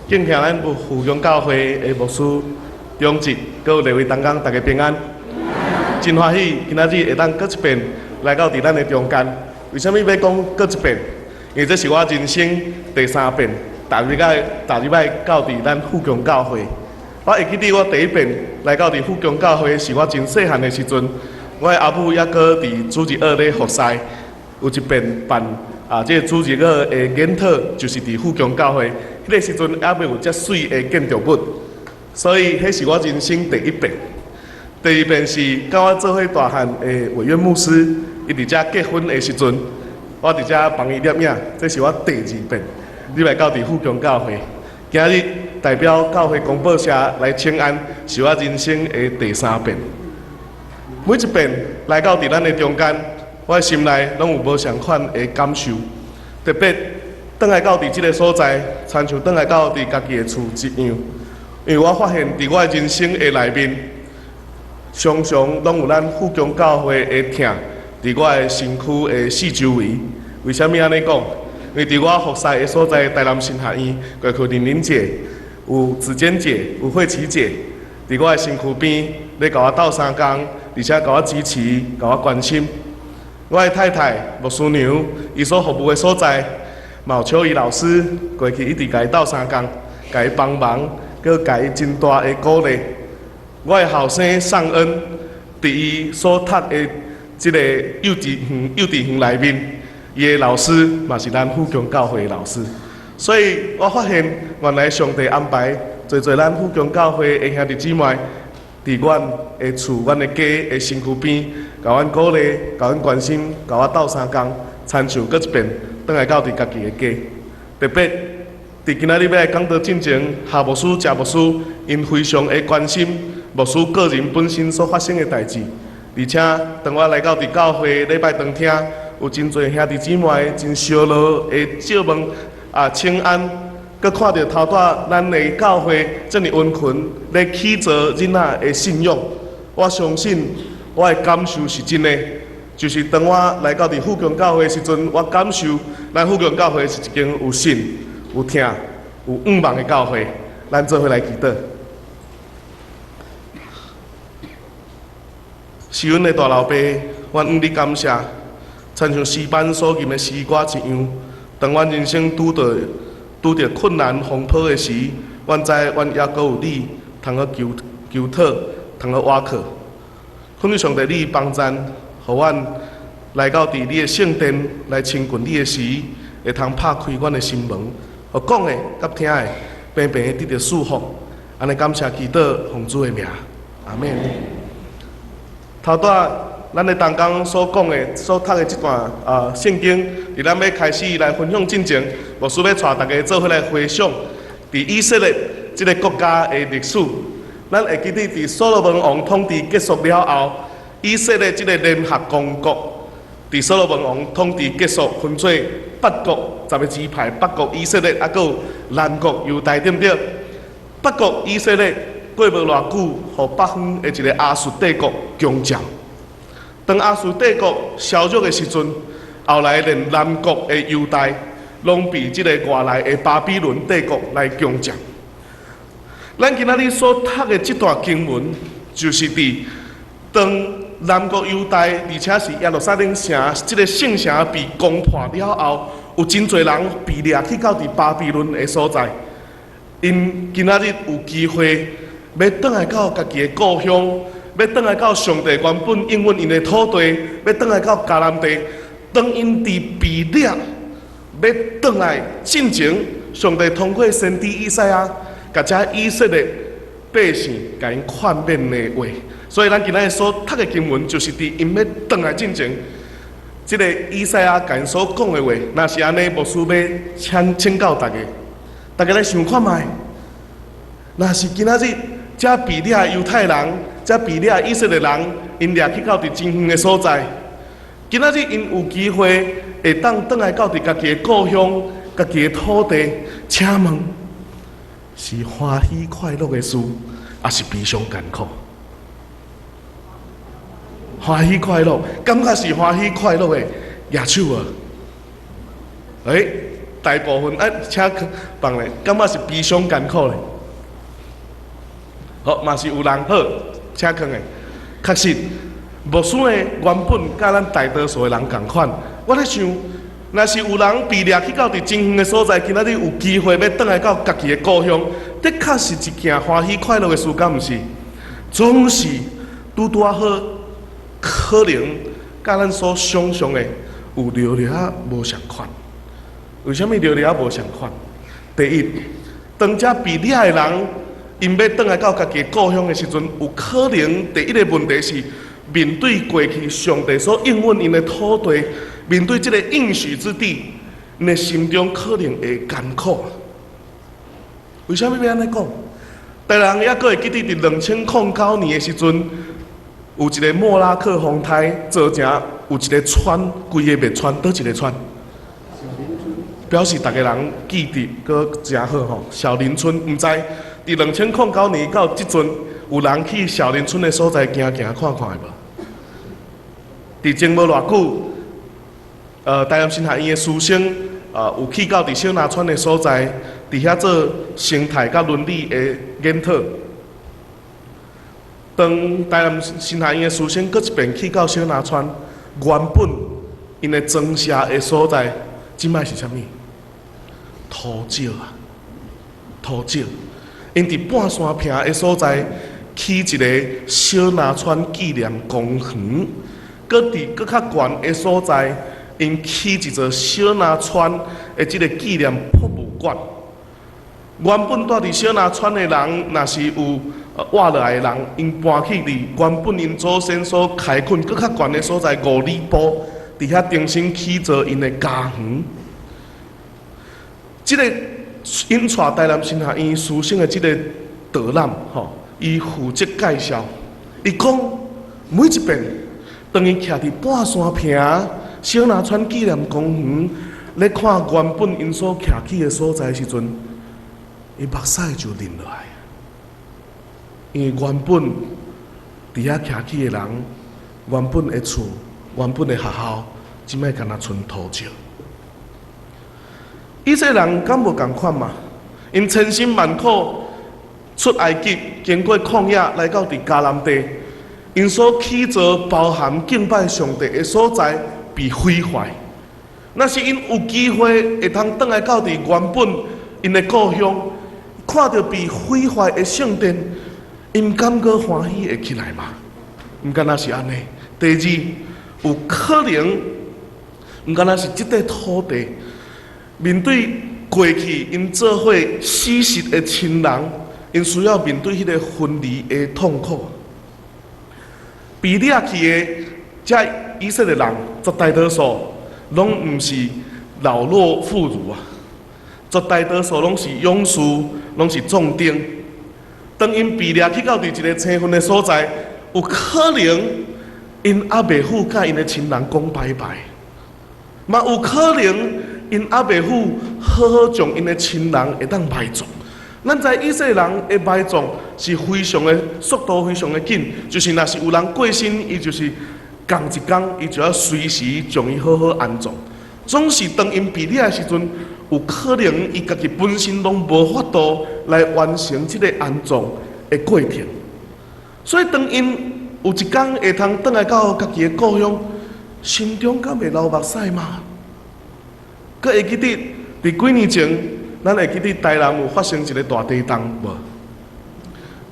敬请咱富强教会的牧师长职，搁有列位同工，大家平安。真欢喜，今仔日会当搁一遍来到伫咱的中间。为什么要讲搁一遍？因为这是我人生第3遍踏入来到伫咱富强教会。我会记得我第一遍来到伫富强教会，是我真细汉的时阵，我的阿母还搁伫主日学咧服侍，有一遍办这个主日学的研讨，就是伫富强教会。迄个时阵还未有遮水的建筑物，所以迄是我人生第一遍。第二遍是甲我做伙大汉的委员牧师，伊伫遮结婚的时阵，我伫遮帮伊摄影，这是我第2遍入来到伫富强教会。今日代表教会公报社来请安，是我人生的第3遍。每一遍来到伫咱的中间，我的心内拢有无同款的感受，特别转来到伫即个所在，亲像转来到伫家己的厝一样。因为我发现伫我的人生的内面，常常拢有咱富强教会的疼伫我的身躯的四周围。为虾米安尼讲？因为伫我服侍的所在台南神学院，过去玲玲姐、有子坚姐、有慧琪姐，伫我的身躯边，咧甲我斗相共，而且甲我支持、甲我关心。我的太太牧师娘，伊所服务的所在，嘛有秋怡老师过去一直甲伊斗相共，甲伊帮忙，佮甲伊真大的鼓励。我的后生尚恩，伫伊所读的即个幼稚园内面，伊的老师嘛是咱富强教会的老师。所以我发现，原来上帝安排做咱富强教会的兄弟姊妹，伫阮的厝、阮的家的身躯边，甲阮鼓励、甲阮关心、甲我斗相共，亲像搁一遍，转来到伫家己的家。特别伫今仔日要来讲道进前，夏牧师、谢牧师，因非常的关心牧师个人本身所发生的代志，而且当我来到伫教会礼拜堂听，有真侪兄弟姊妹真烧脑的借问请安，佮看到头带咱的教会这么温群，咧起造囡仔的信仰，我相信我的感受是真的。就是当我来到伫富强教会的时阵，我感受咱富强教会是一间有信、有听、有仰望的教会。咱做伙来祈祷。是阮的大老爸，阮向你感谢，亲像诗班所吟的诗歌一样。当阮人生拄着困难风波的时，阮知阮还阁有你，通去求讨，通去倚靠。恳求上帝你帮赞，互阮来到伫你的圣殿来亲近你的时，会通拍开阮的心门，互讲的甲听的，平平的得到祝福。安尼感谢祈祷，奉主的名，阿免。头带咱的同工所讲的、所读的这段圣经，伫咱要开始来分享进前，牧师要带大家做伙来回想伫以色列这个国家的历史。咱会记得伫所罗门王统治结束了后，以色列这个联合公国，伫所罗门王统治结束，分做8国10个支派，北国以色列，还佫有南国犹大，对不对？北国以色列过无偌久，互北方的一个亚述帝国攻占。当亚述帝国削弱的时阵，后来连南国的犹大，拢被这个外来的巴比伦帝国来攻占。咱今仔日所读的这段经文，就是伫当南国犹大，而且是耶路撒冷城这个圣城被攻破了后，有真侪人被掠去到伫巴比伦的所在。因今仔日有机会要转来到家己的故乡，要转来到上帝原本应允因的土地，要转来到迦南地。当因伫被掠，要转来进前，上帝通过先知以赛亚，甲遮以色列百姓甲因劝勉的话。所以咱今仔日所读的经文，就是伫因要转来进前，即个以赛亚甲因所讲的话。若是安尼，牧师要请教大家。大家来想看卖，若是今仔日遮被掠犹太人，遮被掠以色列人，因掠去到伫真远的所在，今仔日因有机会会当转来到伫家己的故乡、家己的土地，请问是欢喜快乐的事，还是悲伤艰苦？欢喜快乐，感觉是欢喜快乐的举手啊！大部分车放咧，感觉是悲伤艰苦咧。好，嘛是有人好车坑的，确实，牧师的原本甲咱大多数的人共款。我咧想，若是有人毕业去到伫真远的所在，今仔日有机会要倒来到家己的故乡，的确是一件欢喜快乐的事，敢毋是？总是拄拄好，可能甲咱所想象的有略略仔无相款。为什么略略仔无相款？第一，当遮毕业的人，因要倒来到家己的故乡的时阵，有可能第一个问题是面对过去上帝所应允因的土地，面对这个应许之地，因的心中可能会艰苦。为什么要安尼讲？大人还阁会记得伫2009年的时阵，有一个莫拉克风台造成有一个村，规个灭村，倒一个村？表示大家人记得阁真好吼。小林村，毋知伫2009年到即阵，有人去小林村的所在行看看的无？伫前无偌久，台南新学院的师生有去到伫小南村的所在，伫遐做生态甲伦理的研讨。当台南新学院的师生搁一遍去到小南村，原本因的庄稼的所在，即摆是啥物？土石啊，土石。因伫半山坪的所在起一个小南村纪念公园，搁伫较悬的所在，因起一座小南村的即个纪念博物馆。原本住伫小南村的人，若是有活落来的人，因搬去伫原本因祖先所开垦搁较悬的所在五里埔，伫遐重新起造因的家园。即个因带台南新学院师生的即个导览吼，伊负责介绍。伊讲每一遍，当伊徛伫半山坪小南村纪念公园，咧看原本因所徛起的所在的时阵，伊目屎就淋落来。因为原本伫遐徛起的人，原本的厝、原本的学校，即摆敢若剩土石。以色列人敢无共款嘛？因千辛万苦出埃及，经过旷野来到伫迦南地，因所起造包含敬拜上帝的所在被毁坏。那是因有机会会通倒来到伫原本因的故乡，看到被毁坏的圣殿，因感觉欢喜会起来嘛？毋敢若是安尼。第二，有可能毋敢若是即块土地。面对过去因做伙死失的亲人，因需要面对迄个分离的痛苦。被掠去的遮以色列人，绝大多数拢毋是老弱妇孺啊，绝大多数拢是勇士，拢是壮丁。当因被掠去到伫一个青云的所在，有可能因还袂赴甲因的亲人讲拜拜，嘛有可能。因还袂赴好好将因的亲人会当埋葬。咱知以色列人的埋葬是非常的速度非常的紧，就是若是有人过身，伊就是共一天，伊就要随时将伊好好安葬。总是当因被掠的时阵，有可能伊家己本身拢无法度来完成这个安葬的过程。所以当因有一天会通倒来到家己的故乡，心中敢会流目屎吗？佮会记得伫几年前，咱会记得台南有发生一个大地震无？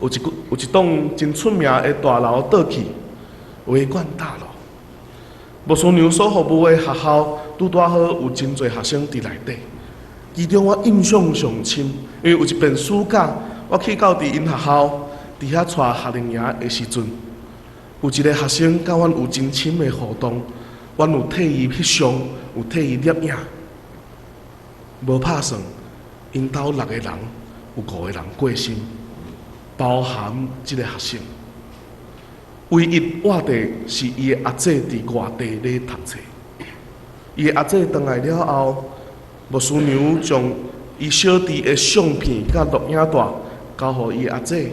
有一栋真出名的大楼倒去，维冠大楼。牧师娘所服务的学校，拄好有真侪学生伫内底。其中我印象上深，因为有一遍暑假，我去到伫因学校，伫遐带夏令营的时阵，有一个学生甲阮有真深的互动，阮有替伊翕相，有替伊摄影。无拍算，因兜6个人，有5个人过身，包含这个学生。唯一活地是伊的阿姐伫外地咧读册。伊的阿姐回来了后，牧师娘将伊小弟的相片甲录影带交互伊的阿姐。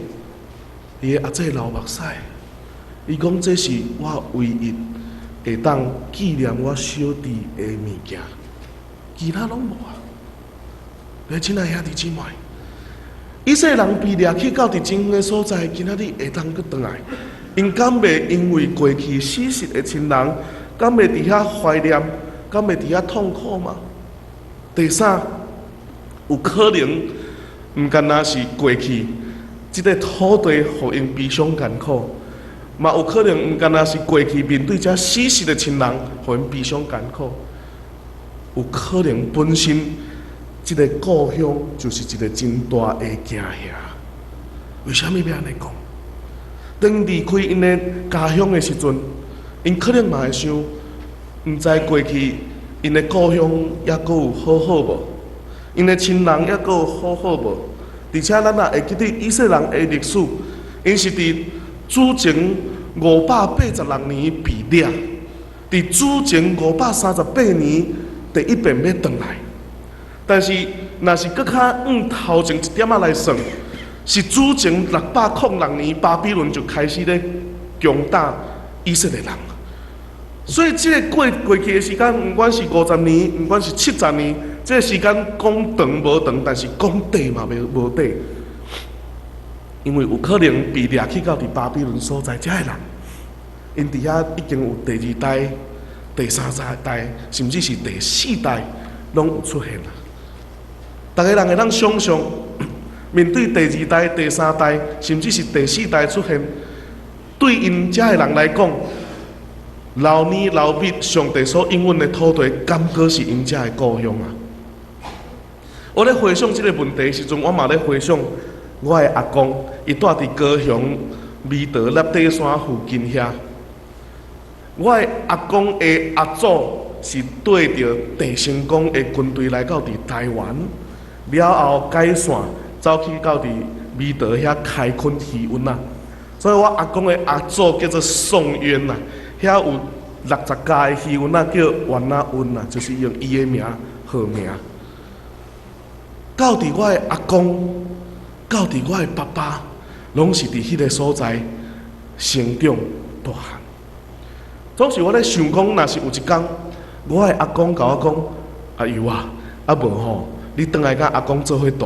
伊的阿姐流目屎，伊讲这是我唯一会当纪念我小弟的物件，其他拢无啊。亲爱兄弟姊妹，以色列人被掠去到伫真远的所在，今仔日会当去倒来，因敢袂因为过去死失的亲人，敢袂伫遐怀念，敢袂伫遐痛苦吗？第三，有可能毋干那是过去即个土地互因悲伤艰苦，嘛有可能毋干那是过去面对遮死失的亲人互因悲伤艰苦，有可能本身即个故乡就是一个真大的惊吓。为虾米要安尼讲？当离开因的家乡的时阵，因可能嘛会想，毋知过去因的故乡还阁有好好无？因的亲人还阁有好好无？而且咱也会记得以色列人的历史，因是伫主前586年被掠，伫主前538年第一遍要转来。但是，若是搁较头前一点仔来算，是主前606年巴比伦就开始咧攻打以色列人。所以，这个过去的时间，毋管是50年，毋管是70年，这个时间讲长无长，但是讲短嘛无短。因为有可能被掠去到伫巴比伦所在遮的人，因伫遐已经有第2代、第3代，甚至是第4代，拢有出现啦。大家人会当想象，面对第2代、第3代，甚至是第4代出现，对因遮的人来讲，老年老毕上帝所应允的土地，敢过是因遮的故乡啊？我咧回想这个问题的时阵，我嘛咧回想我的阿公，伊住伫高雄美德立底山附近遐。我的阿公的阿祖是缀着地成功的军队来到伫台湾，了后改线走去到伫美德遐开垦渔运啊。所以我阿公的阿祖叫做宋渊呐，遐有60家的渔运啊，叫元仔运啊，就是用伊的名号名。到伫我的阿公，到伫我的爸爸，拢是伫迄个所在成长大汉。总是我咧想讲，若是有一天，我的阿公甲我讲：“阿友啊，啊无吼，你倒来甲阿公做伙大，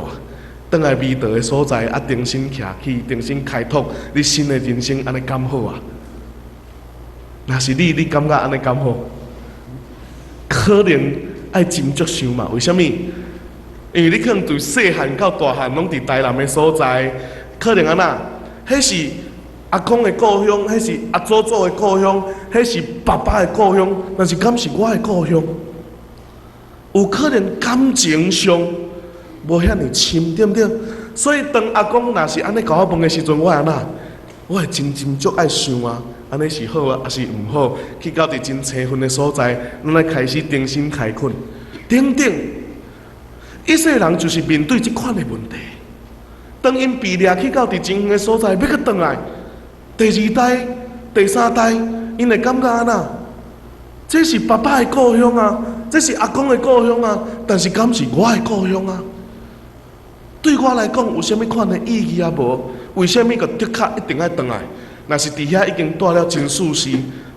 倒来美德的所在，啊重新徛起，重新开拓你新的人生，安尼敢好啊？”若是你感觉安尼敢好？可能爱斟酌想嘛？为什么？因为你可能从细汉到大汉，拢伫台南的所在，可能安那，迄是阿公的故乡，迄是阿祖祖的故乡，迄是爸爸的故乡，但是敢是我的故乡？有可能感情上无遐尼深，对不对？所以当阿公若是安尼甲我问的时阵，我安那，我会真斟酌爱想啊，安尼是好啊，还是毋好？去到伫真青分的所在，咱来开始重新开垦，等等。以色列人就是面对这款的问题。当因被掠去到伫真远的所在，要去转来，第2代、第3代，因会感觉安那？这是爸爸的故乡啊，这是阿公的故乡啊，但是敢是我的故乡啊？对我来讲，有啥物款的意义啊？无？为什么个的确一定要转来？若是伫遐已经住了真舒适、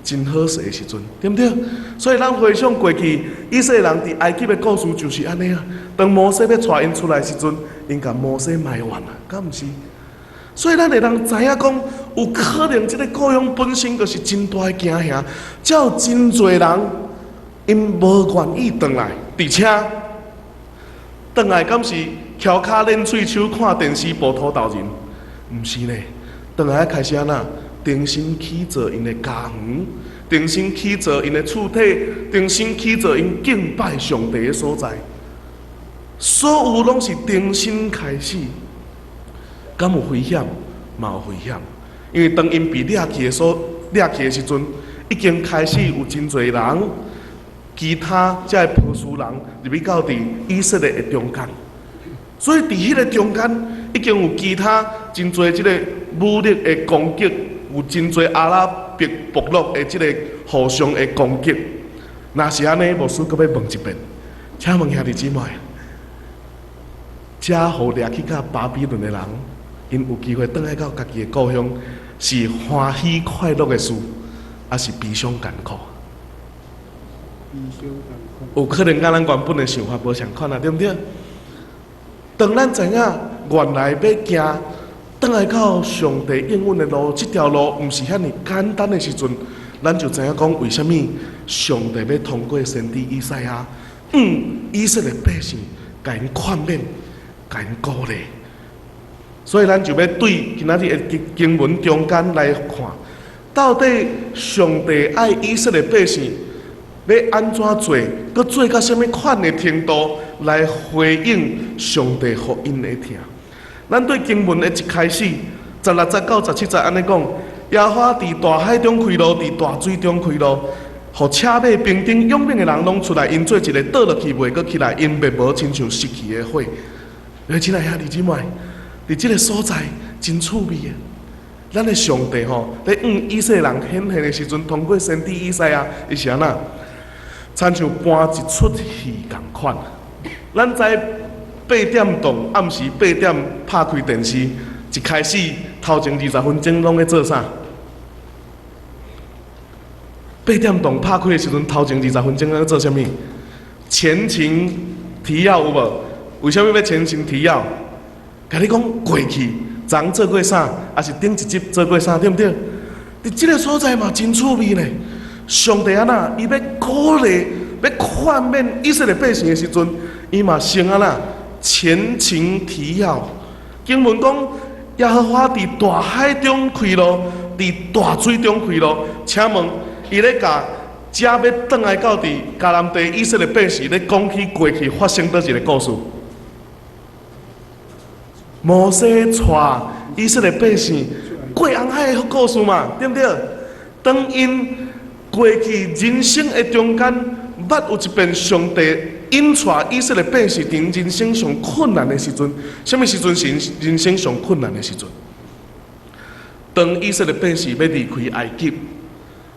真好势的时阵，对不对？所以咱回想过去，以色列人伫埃及的故事就是安尼啊。当摩西要带因出来时阵，因甲摩西埋怨啊，敢毋是？所以咱会当知影讲，有可能这个故乡本身就是真大的惊吓，才有真侪人因无愿意转来，而且转来敢是翘脚捻喙手看电视播土豆人？毋是呢，转来开始安那？重新起造因的家园，重新起造因的厝体，重新起造因敬拜上帝的所在，所有拢是重新开始。敢有危险？嘛有危险，因为当因被掠去的时阵，已经开始有真侪人，其他遮的波斯人入去到伫以色列的中间，所以伫迄个中间已经有其他真侪即个武力的攻击。有真侪阿拉伯部落的即个互相的攻击，若是安尼，牧师阁要问一遍，请问兄弟姊妹，遮互掠去到巴比伦的人，因有机会转来到家己的故乡，是欢喜快乐的事，还是悲伤艰苦？悲伤艰苦。有可能甲咱原本的想法无相款啊，对不对？当咱知影原来要行倒来到上帝应允的路，这条路毋是遐尼简单的时阵，咱就知影讲为什么上帝要通过先知以赛亚，以色列百姓，甲因劝勉，甲因鼓励。所以咱就要对今仔日的经文中间来看，到底上帝爱以色列百姓要安怎做，佮做到什么款的程度来回应上帝福音的听。咱对经文的一开始，16节到17节安尼讲，耶和华伫大海中开路，伫大水中开路，互车马兵丁勇猛的人拢出来，因做一个倒落去袂阁起来，因灭无亲像失去的火。亲爱兄弟姊妹，伫即个所在真趣味的。咱的上帝吼，咧以色列人显现的时阵，通过先知以赛亚，伊是安那，亲像搬一出戏共款。咱知8点钟暗时8点拍开电视，一开始头前20分钟拢咧做啥？8点钟拍开的时阵，头前20分钟咧做啥物？前情提要有无？为什么要前情提要？甲你讲过去，昨做过啥，还是顶一集做过啥，对不对？伫即个所在嘛，真趣味呢。上帝安那，伊要鼓励、要劝勉以色列百姓的时阵，伊嘛先安那前情提要。经文讲，耶和华伫大海中开路，伫大水中开路。请问，伊咧甲只要转来到伫迦南地以色列百姓咧讲起过去发生倒一个故事？摩西带以色列百姓过红海的故事嘛，对不对？当因过去人生的中间，捌有一遍上帝引带以色列百姓伫人生上困难的时阵，什么时阵是人生上困难的时阵？当以色列百姓要离开埃及，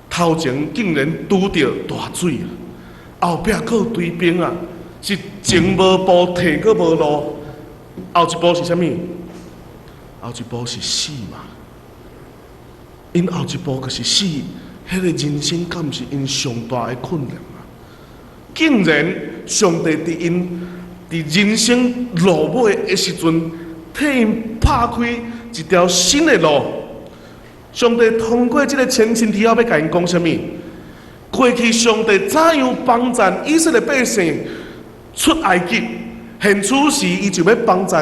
头前竟然拄着大水，后壁还有追兵啊，是前无步，退阁无路。后一步是啥物？后一步是死嘛。因后一步就是死，迄个人生敢毋是因上大的困难嘛？竟然上帝伫因伫人生路尾的时阵，替因拍开一条新的路。上帝通过这个前情提要要甲因讲啥物？过去上帝怎样帮助以色列百姓出埃及？现此时，伊就要帮助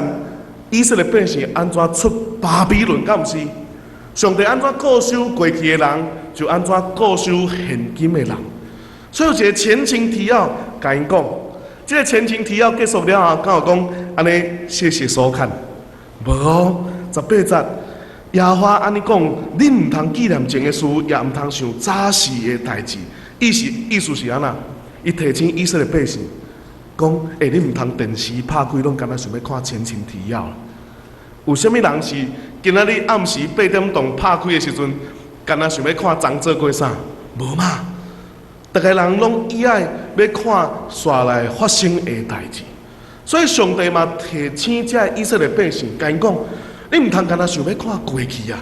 以色列百姓安怎出巴比伦，敢毋是？上帝安怎顾守过去的人，就安怎顾守现今的人。所以有一个前情提要，甲因讲，这个前情提要结束了后，敢有讲安尼谢谢收看？无哦，18节，耶和华安尼讲：恁毋通纪念前的事，也毋通想早时的代志。意思是安那？伊提醒以色列百姓。讲，你毋通电视拍开，拢干那想要看前情提要。有啥物人是今仔日暗时8点钟拍开的时阵，干那想要看昨做过啥？无嘛，逐个人拢以爱要看煞来发生的代志。所以上帝嘛提醒这以色列百姓，甲因讲，你毋通干那想要看过去啊，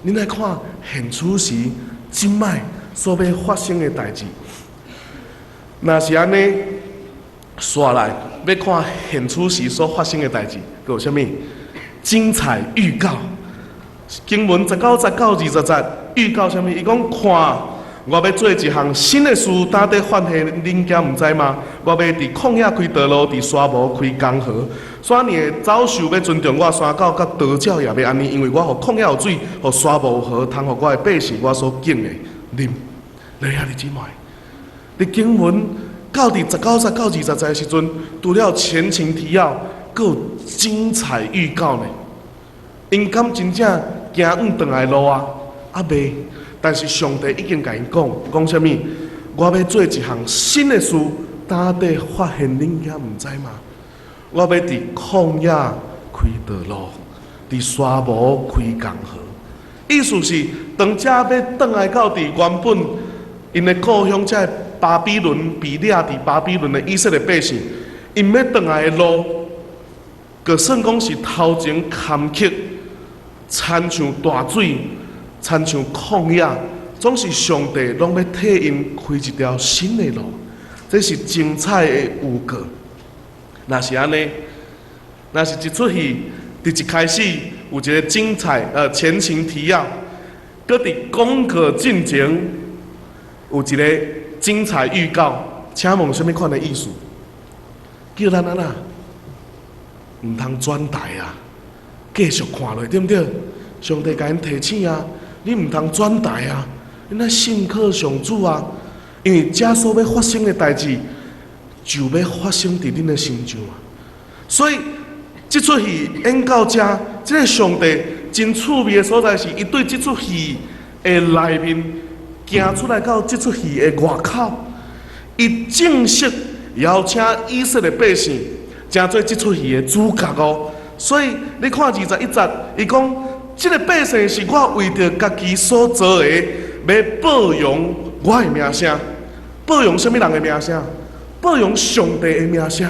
你来看现此时今摆所要发生的代志。若是安尼。刷来要看现此时所发生的代志，佮有啥物精彩预告？经文19节到20节预告啥物？伊讲看，我要做一项新的事，呾在发现恁惊毋知吗？我要伫旷野开道路，伫沙漠开江河。山野走兽要尊重我，山狗甲刀鸟也要安尼，因为我互旷野有水，互沙漠有河，通互我的百姓我所敬的啉。来兄弟姊妹，伫经文。到伫19节到20节的时阵，除了前情提要，阁有精彩预告呢。因敢真正行转来的路啊？未，但是上帝已经甲因讲啥物？我要做一项新的事，呾底发现恁遐毋知吗？我要伫旷野开道路，伫沙漠开江河。意思是，当遮要转来到伫原本因的故乡遮。巴比伦被掠伫巴比伦的以色列百姓，因要转来的路，就算讲是头前坎坷，亲像大水，亲像旷野，总是上帝拢要替因开一条新的路，这是精彩的预告。若是安尼，那是一出戏，伫一开始有一个精彩前情提要，搁伫讲课进前有一个精彩预告，请问什么款的意思？叫咱安那唔通转台啊，继续看落，对不对？上帝甲因提醒啊，你唔通转台啊，你那信靠上主啊，因为这所要发生的代志，就要发生伫恁的身上啊。所以，这出戏演到这，这个上帝真趣味的所在是，伊对这出戏的内面行出来到这出戏的外口，伊正式邀请以色列百姓成做这出戏的主角哦。所以你看21节，伊讲，这个百姓是我为着家己所做的，要保养我的名声。保养什么人的名声？保养上帝的名声。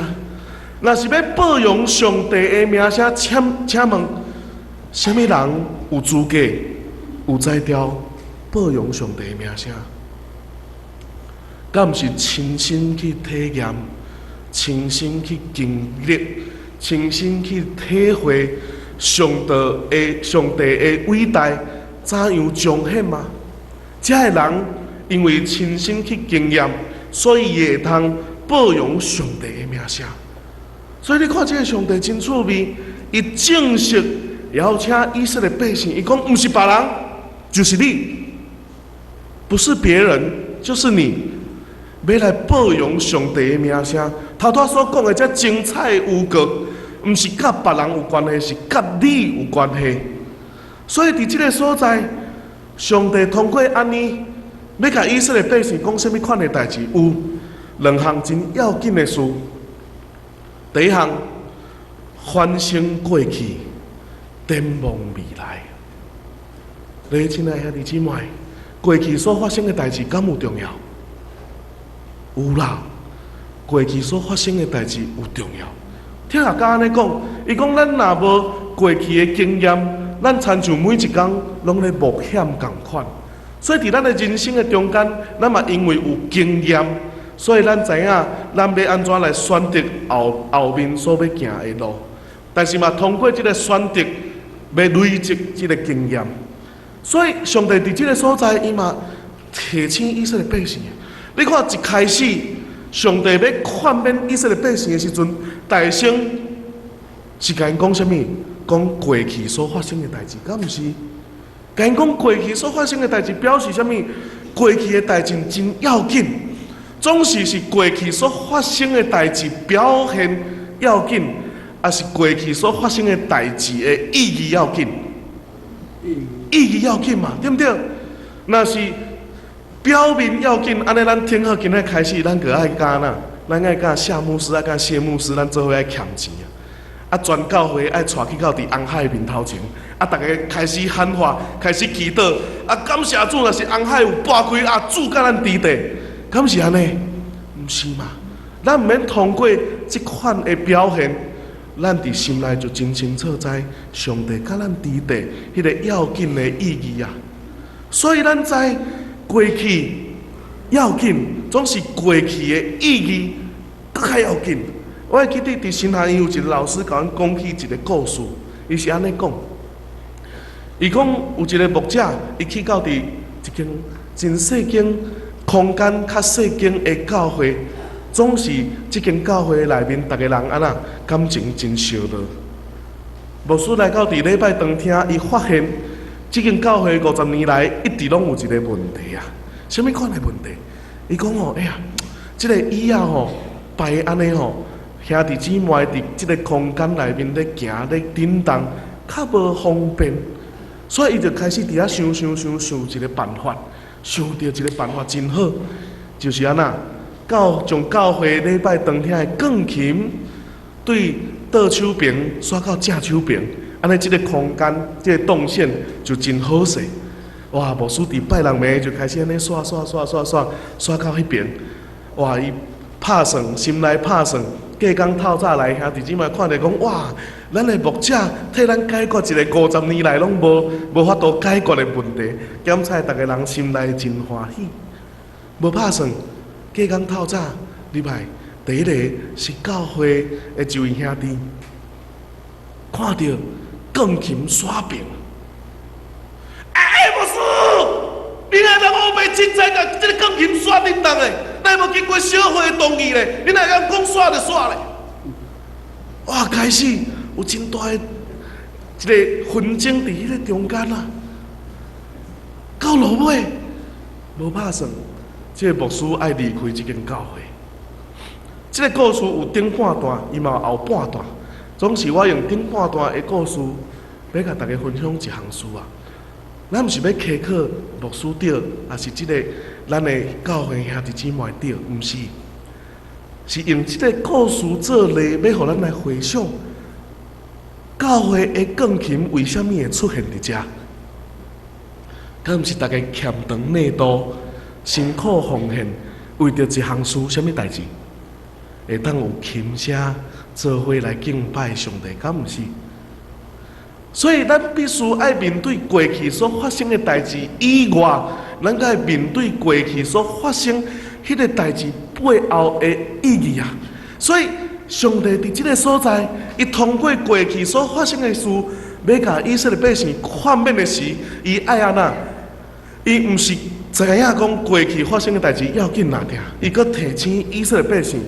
若是要保养上帝的名声，请问，什么人有资格、有才调保养上帝的名声？敢毋是亲身去体验、亲身去经历、亲身去体会上帝的伟大怎样彰显吗？这个人因为亲身去经验，所以会通保养上帝的名声。所以你看，这个上帝真趣味，伊正式邀请以色列百姓，伊讲毋是别人，就是你，不是别人，就是你，要来保养上帝的名声。头拄所讲的这精彩有格，毋是甲别人有关系，是甲你有关系。所以伫这个所在，上帝通过安尼，要甲以色列百姓讲什么款的代志？有2项真要紧的事。第一项，反省过去，展望未来。你亲爱兄弟姊妹，过去所发生的代志敢有重要？有啦，过去所发生的代志有重要。听下家安尼讲，伊讲咱若无过去的经验，咱亲像每一天拢咧冒险共款。所以伫咱的人生的中间，咱嘛因为有经验。所以咱知影，咱要安怎来选择后面所要行的路，但是嘛，通过这个选择，要累积这个经验。所以上帝伫这个所在，伊嘛提醒以色列百姓。你看一开始，上帝要劝勉以色列百姓的时阵，大声是甲因讲什么？讲过去所发生的代志，敢毋是？甲因讲过去所发生的代志，表示什么？过去的代志真要紧。总是过去所发生的代志表现要紧，还是过去所发生的代志的意义要紧？意义要紧嘛，对不对？若是表面要紧，安尼咱听好今仔开始，咱就爱教呐，咱爱教夏牧师，爱教谢牧师，咱做伙爱欠钱啊！全教会爱带去到伫红海面头前，啊，大家开始喊话，开始祈祷，啊，感谢主，若是红海有拨开，啊，主甲咱伫地。敢是安尼？毋是嘛？咱毋免通过即款的表现，咱伫心内就真清楚知上帝甲咱伫地迄个要紧的意义啊。所以咱知过去要紧，总是过去的意义更较要紧。我会记得伫新学院有一个老师甲阮讲起一个故事，伊是安尼讲，伊讲有一个牧者，伊去到伫一间真细间。空间较细间的教会，总是这间教会内面，逐个人安那感情真烧热。牧师来到伫礼拜当天，伊发现这间教会50年来一直拢有一个问题啊。什么款的问题？伊讲哦，哎呀，这个椅啊吼摆安尼吼，兄弟姊妹伫这个空间内面咧行咧震动，较无方便，所以伊就开始伫遐想一个办法。想到一个办法真好，就是安那，将教会礼拜当天的钢琴对倒手边刷到正手边，安尼这个空间、这个动线就真好势。哇！牧师伫拜六暝就开始安尼刷到迄边，哇！伊拍算，心内拍算，隔工透早来兄弟姊妹看着讲，哇！咱的牧者替咱解决一个50年来拢无法度解决的问题，检查逐个人心内真欢喜。无拍算，隔工透早入来，第一个是教会的一位兄弟，看到钢琴刷屏。牧师，你哪能乌白凊彩甲这个钢琴刷叮当的？哪无经过小会的同意咧？你哪敢讲刷就刷咧？哇，开始有真大的一个纷争伫迄个中间啊。到落尾，无拍算，这个牧师爱离开这间教会。这个故事有顶半段，伊嘛有后半段，总是我用顶半段的故事要甲大家分享一项事啊。咱毋是要苛刻牧师对，也是即个咱的教会兄弟姊妹对，毋是，是用即个故事做例，要互咱来回想教会的钢琴为虾米会出现伫遮？敢毋是大家欠长内度、辛苦奉献，为着一项事，虾米代志，会当有琴声做伙来敬拜上帝？敢毋是？所以，咱必须爱面对过去所发生的代志以外，咱该面对过去所发生迄个代志背后的意义啊！所以，上帝伫这个所在，伊通过过去所发生的事，要甲以色列百姓劝勉的时，伊爱安那？伊毋是知影讲过去发生的代志要紧哪定，伊阁提醒以色列百姓，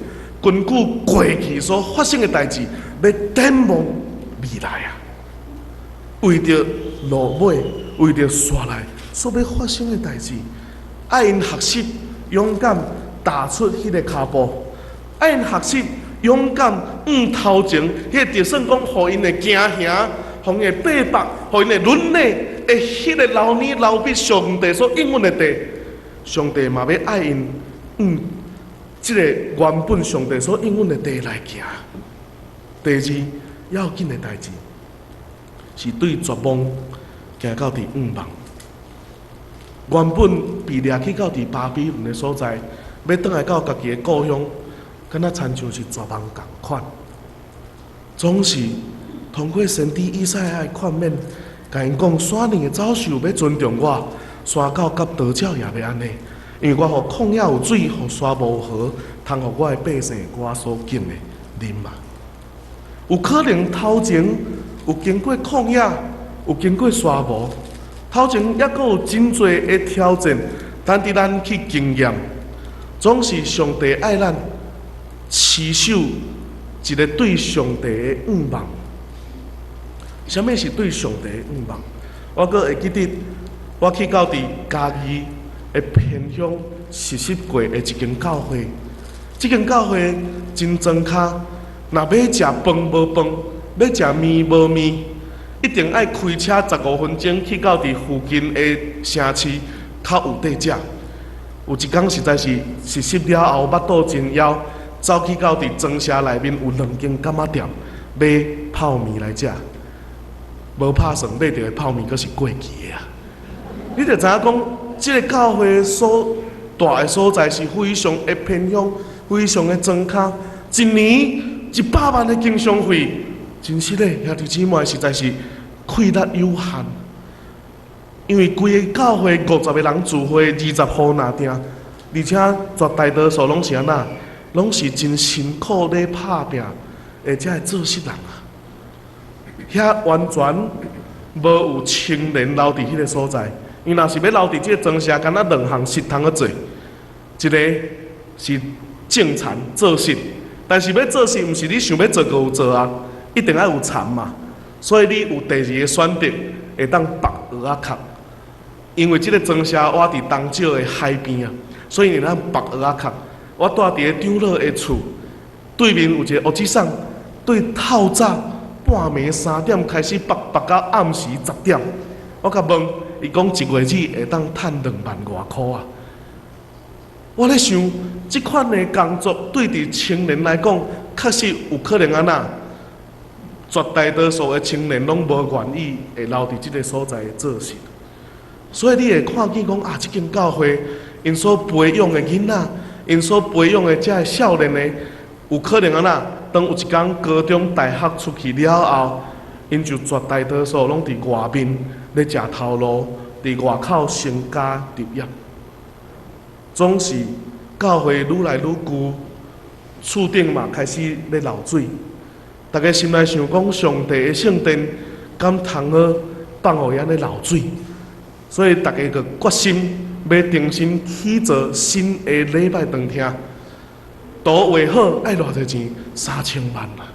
根据过去所发生的代志，要展望未来啊！为着落尾，为着刷来所要发生的代志，爱因学习勇敢踏出迄个脚步，爱因学习勇敢头前，迄个就算讲，互因的家兄，互因的伯伯，互因的轮内的迄个老年老毕，上帝所应允的地，上帝嘛要爱因即个原本上帝所应允的地来行。第二要紧的代志。是对绝望行到伫望，原本被掠去到伫巴比伦的所在，要倒来到家己的故乡，敢若亲像是绝望共款。总是通过先知以赛亚的劝勉，甲因讲：山林的走兽要尊重我，山狗甲稻鸟也要安尼，因为我互旷野有水，互沙无河，通互我的百姓我所敬的啉嘛。有可能头前。有经过旷野，有经过沙漠，头前抑阁有真侪的挑战，等伫咱去经验。总是上帝爱咱持守一个对上帝的望。什么是对上帝的望？我阁会记得，我去到伫嘉义的偏乡实习过的一间教会。这间教会真庄脚，若要食饭无饭。要食面无面，一定爱开车15分钟去到伫附近的城市，较有得食。有一天实在是实习了后，腹肚真枵，走去到伫庄社内面有2间柑仔店，买泡面来食。无拍算买到的泡面，阁是过期的啊！你着知影讲，这个教会所大的所在是非常的偏乡，非常的庄脚，一年100万的经商费。真实嘞，兄弟姊妹实在是气力有限，因为规个教会50个人聚会，20户拿定，而且绝大多数拢是安那，拢是真辛苦咧拍拼，而且会做事人啊。遐完全无有青年留伫迄个所在，因为若是要留伫即个庄社，敢若2项事通去做，一个是种田做事，但是要做事，毋是你想要做就有做啊。一定要有田嘛，所以你有第2个选择，会当绑蚵仔壳。因为这个庄社我伫东石的海边啊，所以咱绑蚵仔壳。我住伫个长老的厝，对面有一个屋子上，对透早半暝3点开始绑到暗时10点。我甲问，伊讲1个月会当赚2万外箍啊。我咧想，即款的工作对伫青年来讲，确实有可能安那。绝大多数的青年拢无愿意会留伫即个所在做事，所以你会看见讲啊，即间教会因所培养的囡仔，因所培养的遮个少年的，有可能安那，当有一天高中、大学出去了后，因就绝大多数拢伫外面咧食头路，伫外口成家立业。总是教会愈来愈旧，厝顶嘛开始咧漏水。大家心内想讲，上帝的圣殿敢通好放互伊安尼漏水？所以大家就决心要重新起造新的礼拜堂厅。图画好爱偌济钱？3000万啦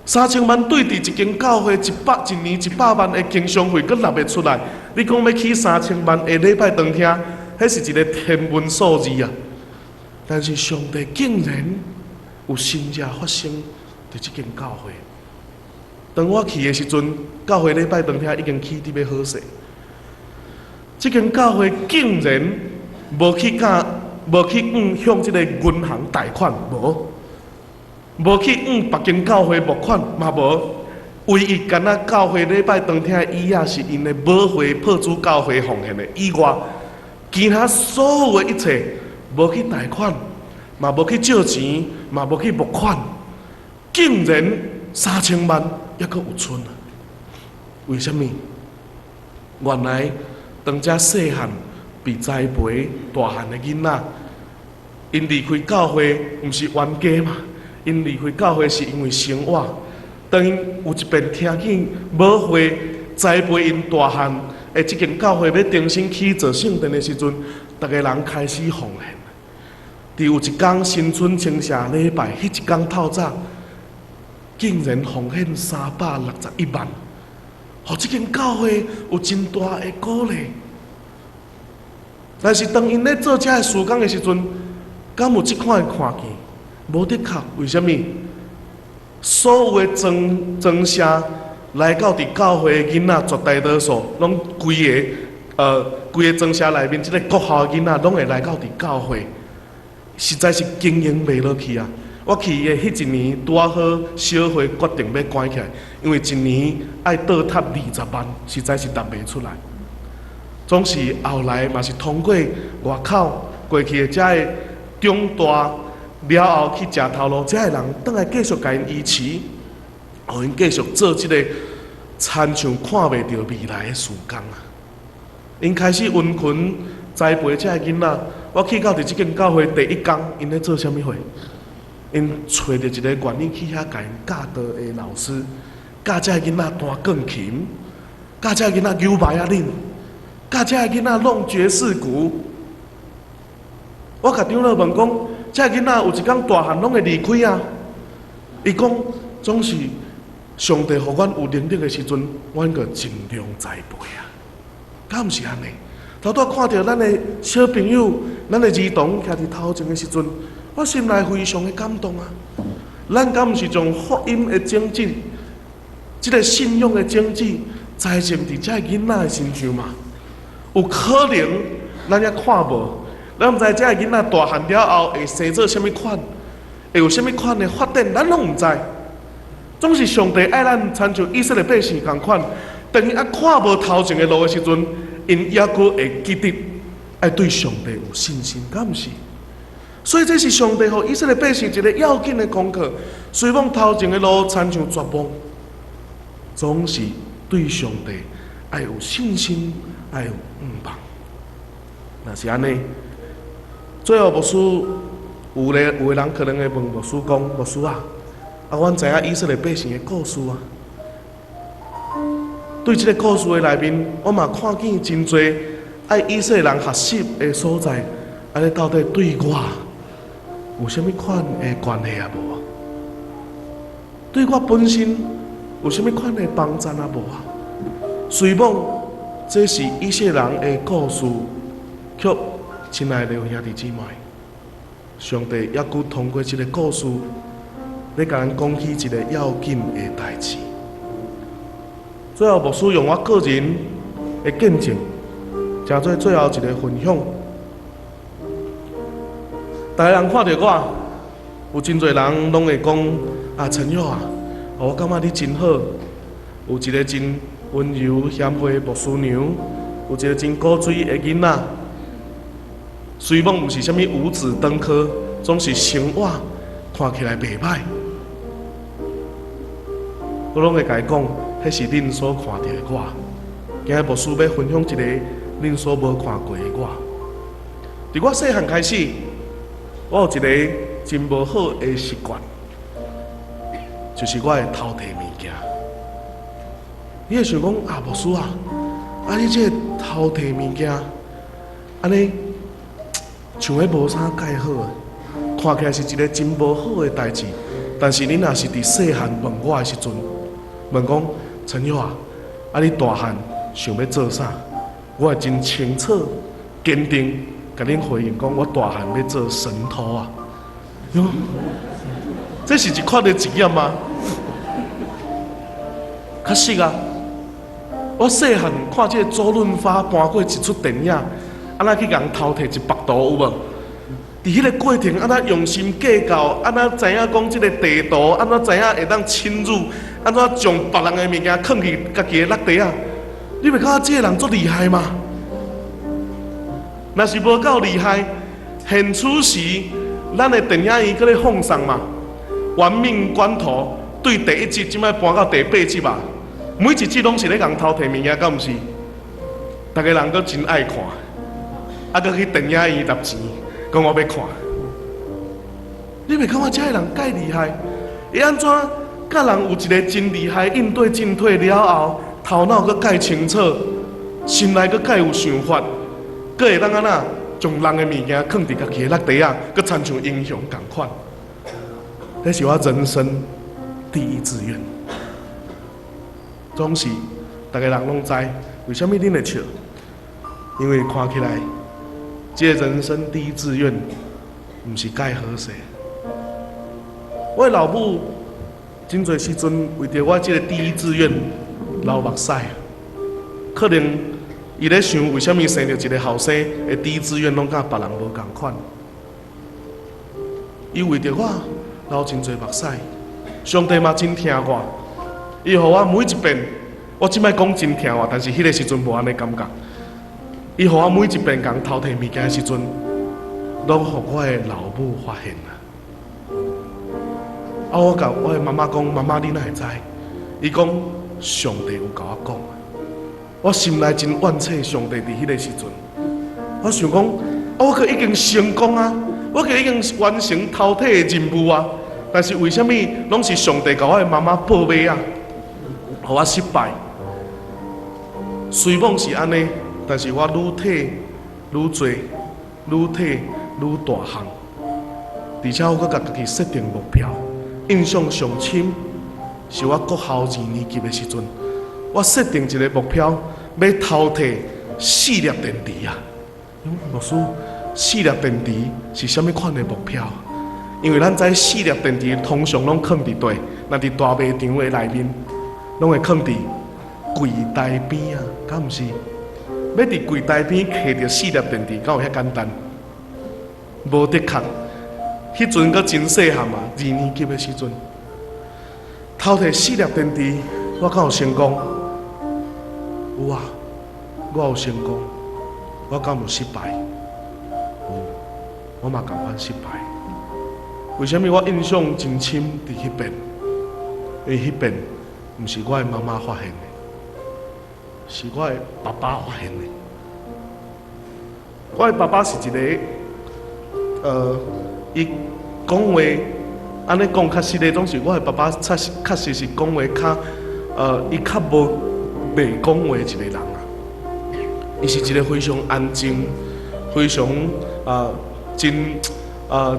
！3000万对伫一间教会一年100万的经商费，佫纳袂出来。你讲要起3000万的礼拜堂厅，迄是一个天文数字啊！但是上帝竟然有新事发生伫即间教会。当我去的时阵，教会礼拜堂厅已经起得要好势。即间教会竟然无去向即个银行贷款，无去别间教会募款，嘛无。唯一干那教会礼拜堂厅的椅仔是因的母会破主教会奉献的以外，其他所有的一切，无去贷款，嘛无去借钱，嘛无去募款，竟然3000万还阁有剩啊！为什么？原来当遮细汉被栽培大汉的囡仔，因离开教会，毋是冤家嘛？因离开教会是因为生活。当因有一遍听见母会栽培因大汉的即间教会要重新起造圣殿的时阵，逐个人开始奉献。伫有一天新春清社礼拜，迄一天透早，竟然奉献361万，互即间教会有真大的鼓励。但是当因咧做遮个事工的时阵，敢有即款的看见？无的确，为什么？所有的庄社来到伫教会的囡仔，绝大多数拢规个庄社内面，即个国校的囡仔拢会来到伫教会，实在是经营袂落去啊！我去的迄一年，拄好小会决定要关起来，因为一年爱倒塌20万，实在是答袂出来。总是后来嘛是通过外口过去的遮个中大。了后去食头路，遮个人倒来继续甲因医治，互因继续做即个亲像看袂到未来的事工啊！因开始温群栽培遮个囡仔。我去到伫即间教会第一天，因咧做啥物货？因找着一个愿意去遐甲因教导的老师，教遮个囡仔弹钢琴，教遮个囡仔扭牌仔拎，教遮个囡仔弄爵士鼓。我甲长老问讲。遮囡仔有一天大汉拢会离开啊！伊讲总是上帝互阮有能力的时阵，阮个尽量栽培啊。敢毋是安尼？头拄看到咱的小朋友，咱的儿童徛伫头前的时阵，我心内非常的感动啊！咱敢毋是将福音的种子，即个信仰的种子，栽种伫遮囡仔的身上嘛？有可能咱也看无。咱毋知遮个囡仔大汉了后会生做啥物款，会有啥物款的发展，咱拢毋知。总是上帝爱咱亲像以色列百姓共款，当伊看无头前的路的时阵，因还阁会记得爱对上帝有信心，敢毋是？所以这是上帝互以色列百姓一个要紧的功课。虽讲头前的路亲像绝望，总是对上帝爱有信心，爱有盼望。若是安尼。最后，牧师有的人可能会问牧师讲：“牧师啊，阮知影以色列百姓的故事啊。对这个故事的内面，我嘛看见真侪爱以色列人学习的所在。安尼到底对我有啥物款的关系啊？无啊？对我本身有啥物款的帮助啊？无啊？虽讲这是以色列人的故事，却……亲爱的兄弟姊妹，上帝也佫通过这个故事，咧甲咱讲起一个要紧的代志。最后，牧师用我个人的见证，诚做最后一个分享。大家人看到我，有真侪人拢会讲：啊，陈友啊，我感觉你真好，有一个真温柔谦卑的牧师娘，有一个真古锥的囡仔。虽讲毋是啥物五子登科，总是生活看起来袂歹。我拢会甲伊讲，迄是恁所看到的我。今日牧师要分享一个恁所无看过的我。伫我细汉开始，我有一个真无好的习惯，就是我会偷摕物件。你会想讲啊，牧师啊，你这偷摕物件，安尼像迄无啥介好诶，看起来是一个真无好诶代志。但是恁若是伫细汉问我诶时阵，问讲陈友啊，你大汉想要做啥？我会真清楚、坚定，甲恁回应讲，我大汉要做神徒啊！哟，这是一款的职业吗？确实啊，我细汉看这个周润发搬过一出电影，安那去共偷摕一幅图有无？伫迄个过程，安怎用心计较，安怎知影讲即个地图，安怎知影会当侵入，安怎将别人的物件藏去家己的落地啊？你袂感觉这个人足厉害吗？若是无够厉害，现此时咱的电影院搁咧放送嘛，《玩命关头》对第1集，即摆搬到第8集吧，每一集拢是咧共偷摕物件，敢毋是？逐个人搁真爱看，搁去电影院纳钱。讲我要看，你袂感觉这个人介厉害？伊安怎甲人有一个真厉害应对进退了后，头脑阁介清楚，心内阁介有想法，阁会当安那将人的物件藏伫家己的落地啊，阁亲像英雄共款。这是我人生第一志愿。总是大家人拢知，为什么恁会笑？因为看起来。这个人生第一志愿，毋是介好势。我的老母真侪时阵为着我这个第一志愿流目屎，可能伊咧想为什么生着一个后生的第一志愿拢甲别人无共款。伊为着我流真侪目屎，上帝嘛真疼我，伊互我每一遍，我即摆讲真疼我，但是迄个时阵无安尼感觉。伊互我每一遍共偷摕物件的时阵，拢互我的老母发现啦。我甲我的妈妈讲，妈妈你哪会知？伊讲上帝有甲我讲。我心内真怨气上帝伫迄个时阵，我想讲，我可已经成功啊，我可已经完成偷摕的任务啊。但是为什么拢是上帝甲我的妈妈报马啊，互我失败？虽梦是安尼。但是我愈摕愈多，愈摕愈大项，而且我阁甲家己设定目标。印象上深是我国校2年级的时阵，我设定一个目标，要偷摕4粒电池啊！牧师，4粒电池是啥物款的目标？因为咱知4粒电池通常拢藏伫地，若伫大卖场的内面，拢会藏伫柜台边啊，敢毋是？要伫柜台边摕着4粒电池，敢有遐简单？无的确，迄阵阁真细汉嘛，2年级的时阵，偷摕4粒电池，我敢有成功？有啊，我有成功。我敢有失败？有，我嘛共款失败。为什么我印象真深伫迄边？因为迄边毋是我的妈妈发现的。是我的爸爸发现的。我的爸爸是一个，伊讲话，安尼讲较实的，总是我的爸爸确实是讲话较，伊较无袂讲话的一个人啊。伊是一个非常安静、非常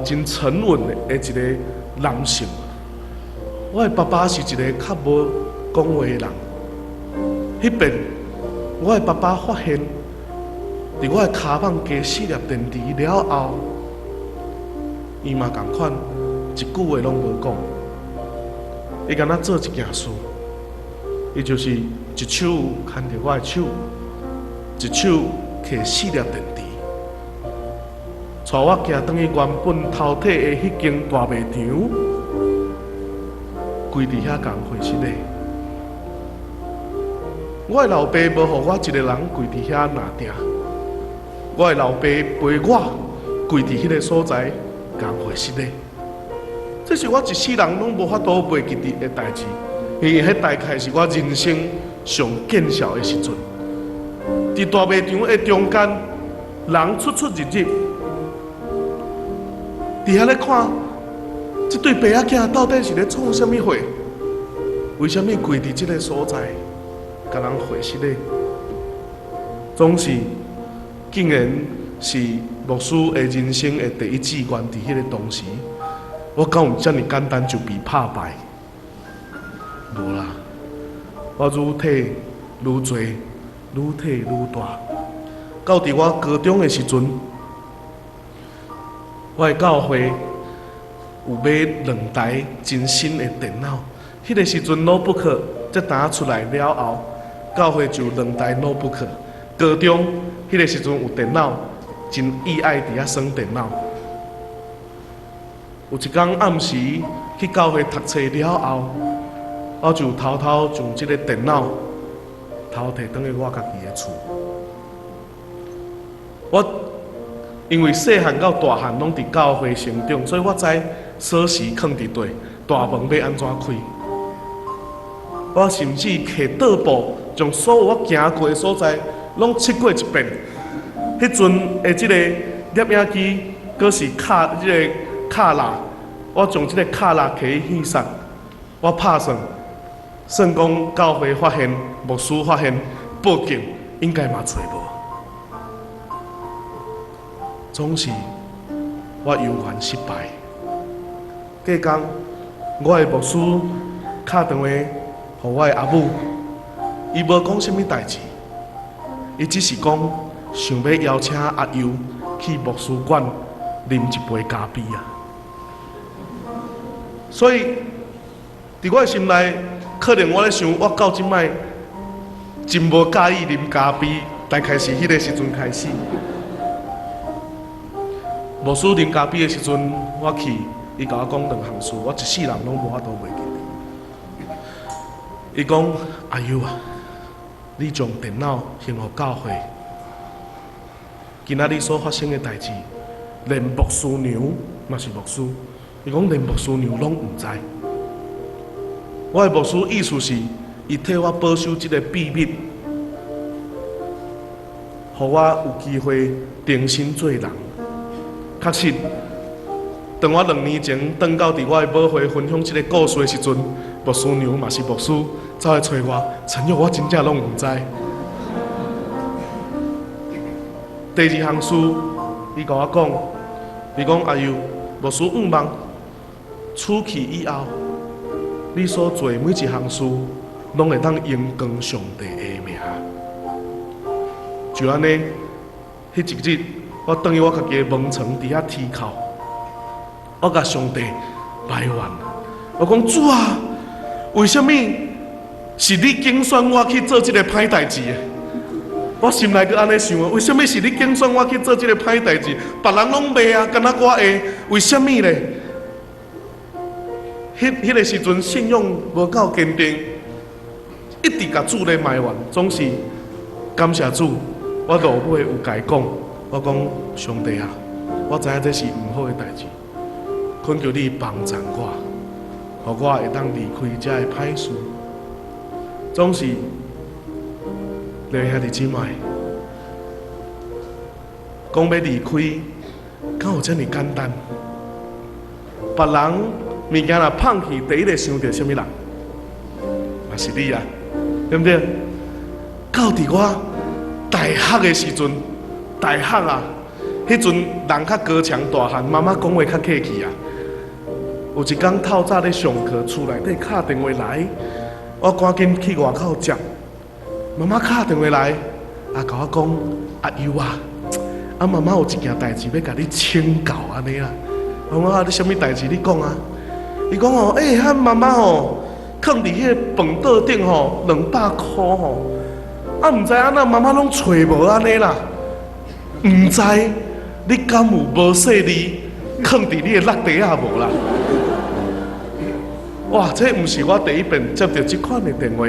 真沉稳的一个男性。我的爸爸是一个较无讲话的人。迄边。我的爸爸发现，伫我的骹蚌加4粒电池了后，伊嘛共款，一句话拢无讲。伊敢若做一件事，伊就是一手牵着我的手，一手摕4粒电池，带我行转去原本偷摕的迄间大卖场，跪伫遐共会室内。我的老爸无互我一个人跪伫遐拿定，我的老爸陪我跪伫迄个所在共会室内。这是我一世人拢无法度袂记得的代志，因为迄大概是我人生上见效的时阵。伫大卖场的中间，人出出入入，伫遐咧看，这对爸仔囝到底是咧创啥物货？为什么跪伫即个所在，甲人会失咧？总是竟然是牧师的人生的第一志愿。伫迄个当时，我敢有遮尔简单就被拍败？无啦，我愈体愈多，愈体愈大。到伫我高中的时阵，我的教会有买2台真新的电脑。迄个时阵 notebook 才打出来了后，教会就2台 notebook。高中迄个时阵有电脑，真意爱伫遐耍电脑。有一天暗时去教会读册了后，我就偷偷将即个电脑偷摕转去我家己的厝。我因为细汉到大汉拢伫教会成长，所以我知锁匙放伫地，大门要安怎开。我甚至摕桌布，将所有我行过的所在拢切过一遍。迄阵的即个摄影机，阁是即个卡蜡，我将即个卡蜡摕去印刷，我拍算，算讲教会发现，牧师发现，报警应该嘛找无。总是我游玩失败。隔天，我的牧师打电话给我的阿母，伊无讲什么代志，伊只是讲想要邀请阿佑去牧师馆啉一杯咖啡啊。所以，伫我的心内，可能我咧想，我到即摆真无介意啉咖啡，大概是迄个时阵开始。牧师啉咖啡的时阵，我去，伊甲我讲2项事，我一世人拢无法度袂记。伊讲：阿佑啊，你将电脑献互教会，今仔日所发生的代志，连牧师娘嘛是牧师，伊讲连牧师娘拢毋知。我的牧师意思是，伊替我保守即个秘密，互我有机会重新做人。确实，当我2年前转到伫我的母会分享即个故事的时阵，牧师娘嘛是牧师，走来找我，陈玉，我真正拢毋知。第2项事，伊甲我讲，伊讲阿佑，牧师毋望出去以后，你所做每一项事，拢会当荣光上帝的名。就安尼，迄一日。我等于我家己的门床伫遐啼哭，我甲上帝埋怨，我讲主啊，为什么是你拣选我去做这个歹代志的？我心内阁安尼想，为什么是你拣选我去做这个歹代志？别人拢袂啊，敢若我会？为什么咧？迄个时阵信仰无够坚定，一直甲主咧埋怨，总是感谢主，我落尾有甲伊讲。我讲上帝啊，我知影这是毋好的代志，恳求你帮助我，互我会当离开这个歹事。总是，两兄弟姊妹，讲要离开，敢有这么简单？别人物件若放弃，第一个想到什么人？嘛是你啊，对不对？到伫我大学的时阵。大学啊，迄阵人较高强大汉，妈妈讲话较客气啊。有一天透早咧上课，厝内底敲电话来，我赶紧去外口接。妈妈敲电话来，甲我讲：阿佑啊，妈妈有一件代志要甲你请教安尼啦。我讲你什么代志？你讲啊。伊讲吼，遐妈妈吼，放伫迄个饭桌顶吼，200块吼，毋知安那妈妈拢找无安尼啦。毋知你敢有无细字放伫你的落地啊无啦？哇，这毋是我第一遍接到这款的电话，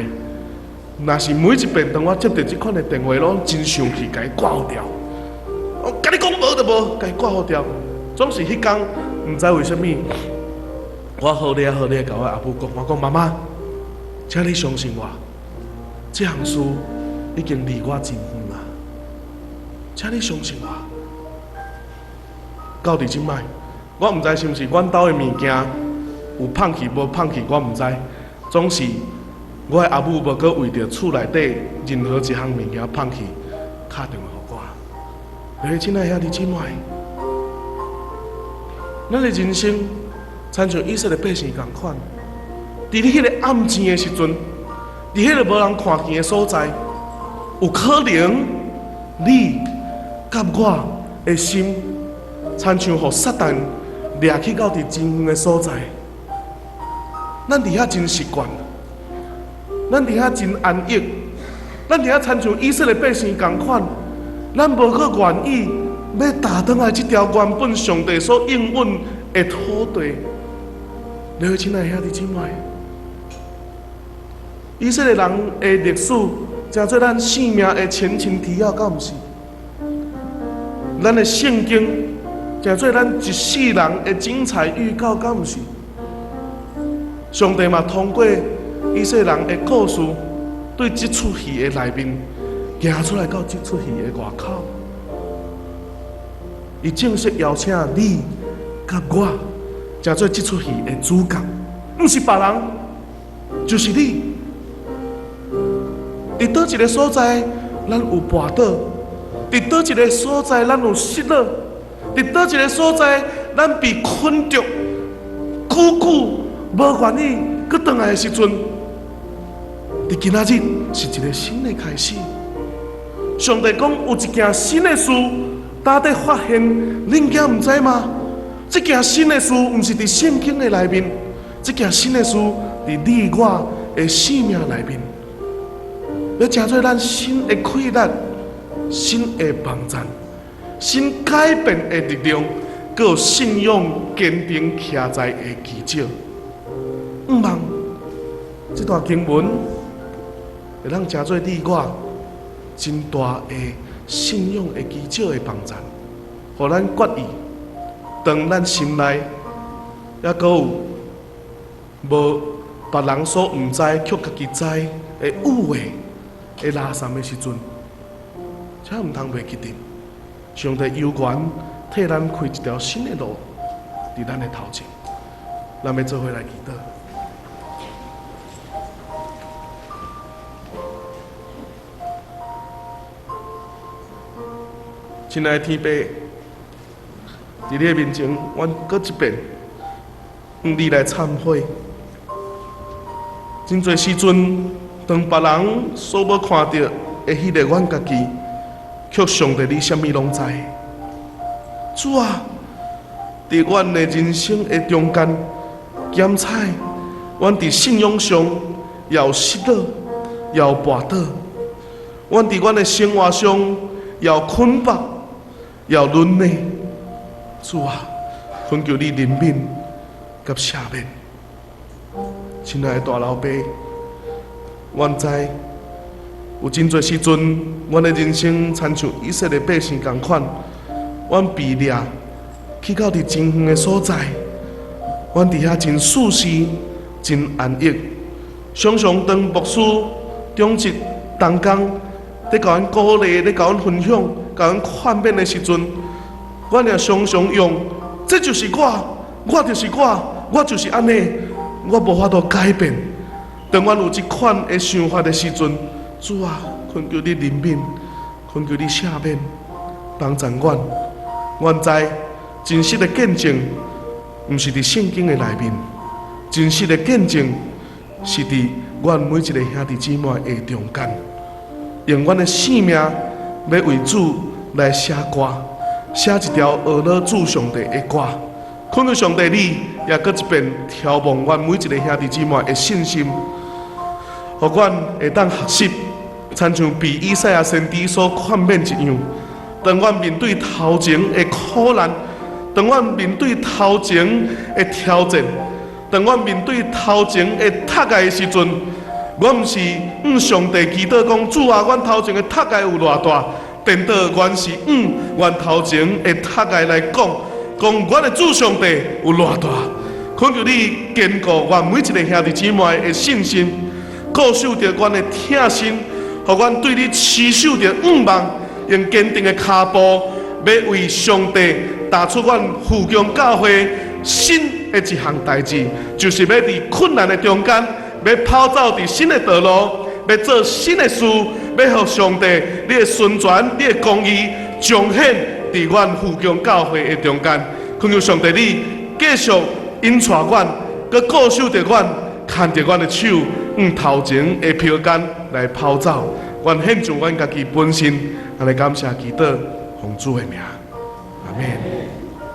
若是每一遍当我接到这款的电话，拢真生气，甲伊挂好掉。我甲你讲无就无，甲伊挂好掉。总是迄天，毋知为什么，我好咧甲我阿母讲，我讲妈妈，请你相信我，这项事已经离我真远。请你相信我，到伫即摆，我毋知是毋是阮兜的物件有放弃无放弃，我毋知。总是我的阿母无搁为着厝内底任何一项物件放弃，敲电话互我。各位亲爱兄弟姊妹，咱的人生亲像以色列百姓同款，伫你迄个暗静的时阵，伫迄个无人看见的所在，有可能你甲我的心，亲像互撒旦掠去到伫真远的所在，咱伫遐真习惯。咱伫遐真安逸，咱伫遐亲像以色列百姓同款，咱无搁愿意要打倒来这条原本上帝所应允的土地。各位亲爱兄弟姊妹，以色列人的历史，真做咱生命的前情提要，敢毋是？咱的圣经，真做咱一世人的精彩预告，敢毋是？上帝嘛通过以色列人的故事，对这出戏的内面，行出来到这出戏的外口，伊正式邀请你甲我，成做这出戏的主角，不是别人，就是你。伫倒一个所在，咱有跋倒；伫倒一个所在，咱有失落；伫倒一个所在，咱被困着，久久无愿意搁转来的时阵。伫今仔日是一个新的开始。上帝讲有一件新的事，大家发现，恁囝唔知吗？这件新的事唔是伫圣经的内面，这件新的事伫你我的生命内面，要成做咱新的快乐、新的帮助、新改变的力量，佮有信仰坚定徛在的奇迹。毋茫这段经文。会让成做你我真大的信仰的基础的帮助，互咱决意，当咱心内，也阁有无别人所毋知却家己知的误会的拉散的时阵，才毋通袂记得，上帝有缘替咱开一条新的路，伫咱的头前，咱要做伙来祈祷。亲爱的天父，伫你的面前，阮搁一遍向你来忏悔。真侪时阵，当别人所要看到的迄个阮家己，却上帝你啥物拢知。主啊，伫阮的人生的中间，检采阮伫信仰上也有失落，也有跋倒；阮伫阮的生活上也有捆绑。要轮呢，主啊，恳求你怜悯甲赦免。亲爱的大老爸，阮知有真侪时阵，阮的人生亲像以色列百姓同款，阮被掠去到伫真远的所在，阮伫遐真舒适、真安逸。常常当牧师、长职、同工，在甲阮鼓励，在甲阮分享。甲阮劝勉的时阵，阮也常常用，这就是我，我就是我，我就是安尼，我无法度改变。当阮有这款的想法的时阵，主啊，恳求你怜悯，恳求你赦免，帮助阮。阮知真实的见证，毋是伫圣经的内面，真实的见证是伫阮每一个兄弟姊妹的中间，用阮的生命要为主。来写歌，写一条俄勒主上帝的歌。恳求上帝你也搁一遍眺望阮每一个兄弟姊妹的信心，互阮会当学习，亲像被以赛亚先知所劝勉一样。当阮面对头前的苦难，当阮面对头前的挑战，当阮面对头前的窒碍的时阵，我毋是向上帝祈祷讲主啊，阮头前的窒碍有偌大。颠倒原是阮头前的窒碍来讲，阮的主上帝有偌大，恳求你坚固阮每一个兄弟姊妹的信心，固守着阮的挺心，互阮对你持守着望，用坚定的脚步，要为上帝打出阮富强教会新的一项代志，就是要伫困难的中间，要跑走伫新的道路，要做新的事，要互上帝你的宣传、你的公义彰显伫阮富强教会的中间。恳求上帝你继续引带阮，佮固守着阮，牵着阮的手，往头前的标杆来跑走。愿献上阮家己本身，来感谢祈祷，奉主的名，阿门。